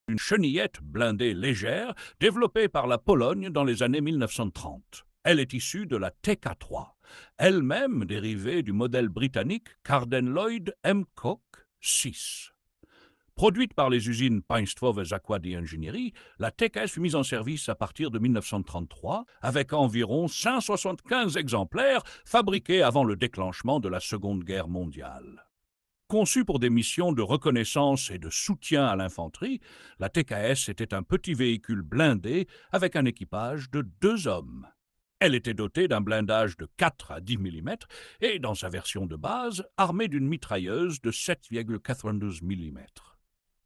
une chenillette blindée légère développée par la Pologne dans les années 1930. Elle est issue de la TK3, elle-même dérivée du modèle britannique Carden Loyd MCOC 6. Produite par les usines Państwowe Zakłady Inżynierii, la TKS fut mise en service à partir de 1933 avec environ 175 exemplaires fabriqués avant le déclenchement de la Seconde Guerre mondiale. Conçue pour des missions de reconnaissance et de soutien à l'infanterie, la TKS était un petit véhicule blindé avec un équipage de 2 hommes. Elle était dotée d'un blindage de 4 à 10 mm et, dans sa version de base, armée d'une mitrailleuse de 7,92 mm.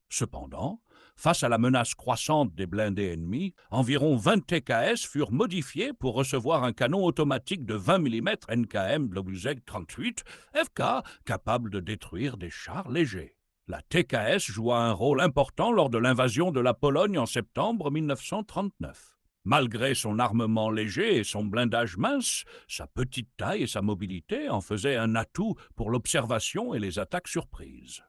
Cependant, face à la menace croissante des blindés ennemis, environ 20 TKS furent modifiés pour recevoir un canon automatique de 20 mm NKM WZ-38 FK capable de détruire des chars légers. La TKS joua un rôle important lors de l'invasion de la Pologne en septembre 1939. Malgré son armement léger et son blindage mince, sa petite taille et sa mobilité en faisaient un atout pour l'observation et les attaques surprises.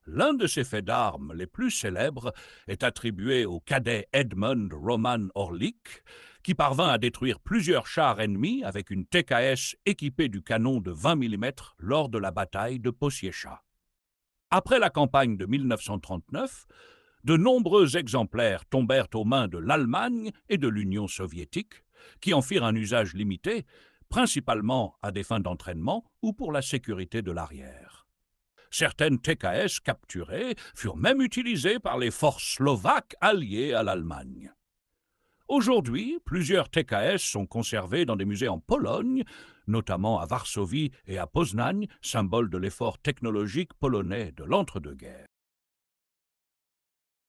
L'un de ses faits d'armes les plus célèbres est attribué au cadet Edmund Roman Orlik, qui parvint à détruire plusieurs chars ennemis avec une TKS équipée du canon de 20 mm lors de la bataille de Posiesza. Après la campagne de 1939, de nombreux exemplaires tombèrent aux mains de l'Allemagne et de l'Union soviétique, qui en firent un usage limité, principalement à des fins d'entraînement ou pour la sécurité de l'arrière. Certaines TKS capturées furent même utilisées par les forces slovaques alliées à l'Allemagne. Aujourd'hui, plusieurs TKS sont conservées dans des musées en Pologne, notamment à Varsovie et à Poznań, symbole de l'effort technologique polonais de l'entre-deux-guerres.